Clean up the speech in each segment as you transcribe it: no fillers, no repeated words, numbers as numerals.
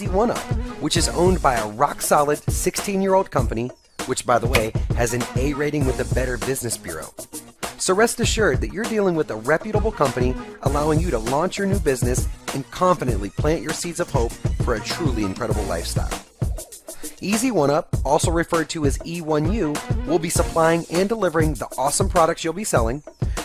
Easy1up, which is owned by a rock-solid 16-year-old company, which, by the way, has an A rating with the Better Business Bureau. So rest assured that you're dealing with a reputable company allowing you to launch your new business and confidently plant your seeds of hope for a truly incredible lifestyle. Easy1up, also referred to as E1U, will be supplying and delivering the awesome products you'll be selling,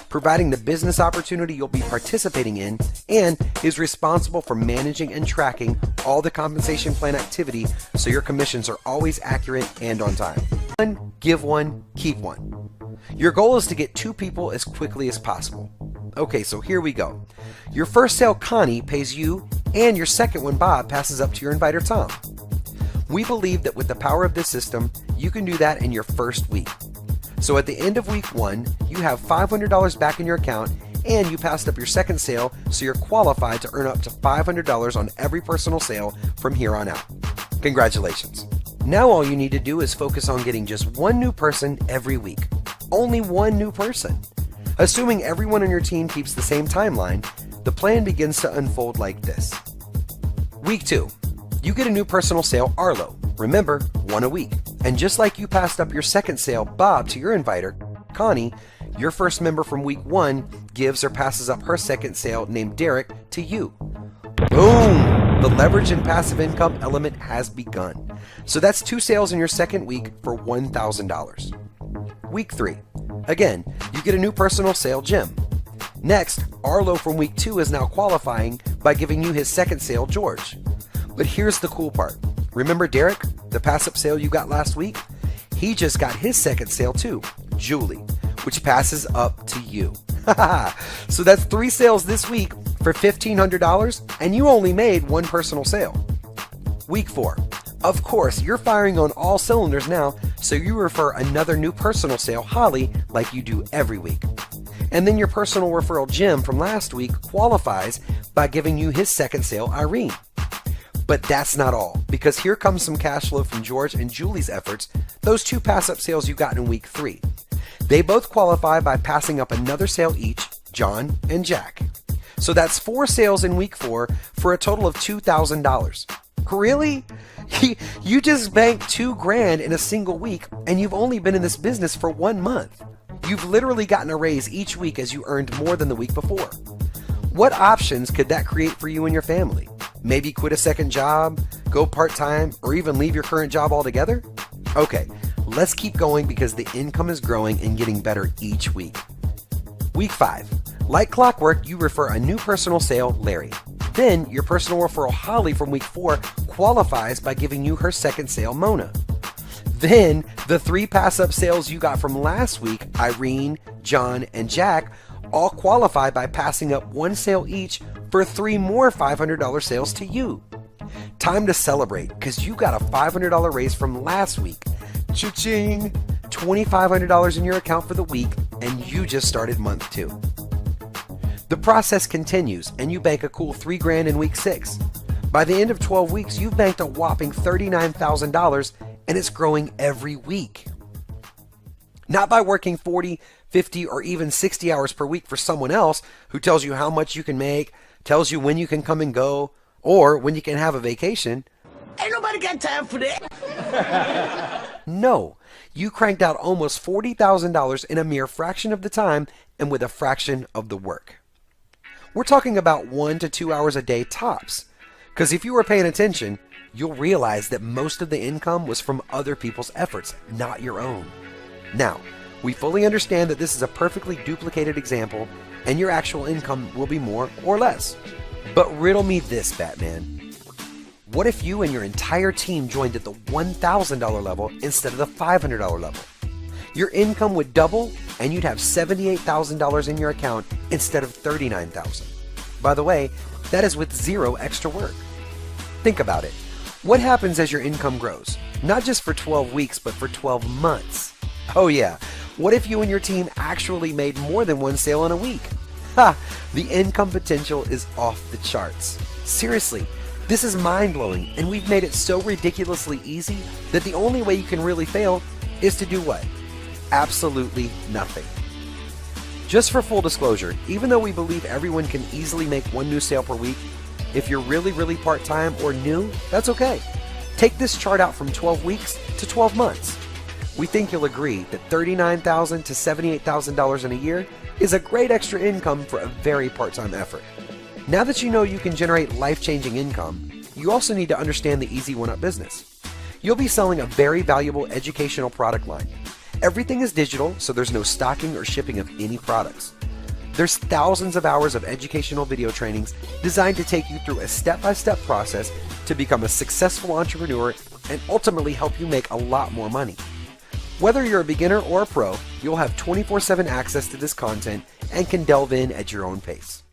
providing the business opportunity you'll be participating in, and is responsible for managing and tracking all the compensation plan activity so your commissions are always accurate and on time. One, give one, keep one. Your goal is to get 2 people as quickly as possible. Okay, so here we go. Your first sale, Connie, pays you, and your second one, Bob, passes up to your inviter, Tom. We believe that with the power of this system, you can do that in your first week. So at the end of week 1, you have $500 back in your account, and you passed up your second sale, so you're qualified to earn up to $500 on every personal sale from here on out. Congratulations. Now all you need to do is focus on getting just 1 new person every week. Only 1 new person. Assuming everyone on your team keeps the same timeline, the plan begins to unfold like this. Week 2. You get a new personal sale, Arlo. Remember, 1 a week. And just like you passed up your second sale, Bob, to your inviter, Connie, your first member from week 1 gives or passes up her second sale, named Derek, to you. Boom! The leverage and passive income element has begun. So that's 2 sales in your second week for $1,000. Week 3. Again, you get a new personal sale, Jim. Next, Arlo from week 2 is now qualifying by giving you his second sale, George. But here's the cool part. Remember Derek, the pass-up sale you got last week? He just got his second sale too, Julie, which passes up to you. So that's 3 sales this week for $1,500, and you only made 1 personal sale. Week 4. Of course, you're firing on all cylinders now, so you refer another new personal sale, Holly, like you do every week. And then your personal referral, Jim, from last week qualifies by giving you his second sale, Irene. But that's not all, because here comes some cash flow from George and Julie's efforts, those 2 pass-up sales you got in week 3. They both qualify by passing up another sale each, John and Jack. So that's 4 sales in week 4 for a total of $2,000. Really? You just banked $2,000 in a single week, and you've only been in this business for 1 month. You've literally gotten a raise each week as you earned more than the week before. What options could that create for you and your family? Maybe quit a second job, go part-time, or even leave your current job altogether? Okay, let's keep going because the income is growing and getting better each week. Week 5. Like clockwork, you refer a new personal sale, Larry. Then your personal referral, Holly, from week 4 qualifies by giving you her second sale, Mona. Then the 3 pass-up sales you got from last week, Irene, John, and Jack, all qualify by passing up 1 sale each for 3 more $500 sales to you. Time to celebrate because you got a $500 raise from last week. Cha-ching! $2,500 in your account for the week, and you just started month 2. The process continues, and you bank a cool $3,000 in week 6. By the end of 12 weeks, you've banked a whopping $39,000, and it's growing every week. Not by working 40, 50, or even 60 hours per week for someone else who tells you how much you can make, tells you when you can come and go, or when you can have a vacation. Ain't nobody got time for that. No, you cranked out almost $40,000 in a mere fraction of the time and with a fraction of the work. We're talking about 1 to 2 hours a day tops. Because if you were paying attention, you'll realize that most of the income was from other people's efforts, not your own. Now, we fully understand that this is a perfectly duplicated example, and your actual income will be more or less. But riddle me this, Batman. What if you and your entire team joined at the $1,000 level instead of the $500 level? Your income would double, and you'd have $78,000 in your account instead of $39,000. By the way, that is with 0 extra work. Think about it. What happens as your income grows? Not just for 12 weeks, but for 12 months. Oh yeah, what if you and your team actually made more than 1 sale in a week? Ha! The income potential is off the charts. Seriously, this is mind-blowing, and we've made it so ridiculously easy that the only way you can really fail is to do what? Absolutely nothing. Just for full disclosure, even though we believe everyone can easily make 1 new sale per week, If you're really part-time or new, that's okay. Take this chart out from 12 weeks to 12 months. We think you'll agree that $39,000 to $78,000 in a year is a great extra income for a very part-time effort. Now that you know you can generate life-changing income, you also need to understand the Easy1up business. You'll be selling a very valuable educational product line. Everything is digital, so there's no stocking or shipping of any products. There's thousands of hours of educational video trainings designed to take you through a step-by-step process to become a successful entrepreneur and ultimately help you make a lot more money. Whether you're a beginner or a pro, you'll have 24/7 access to this content and can delve in at your own pace.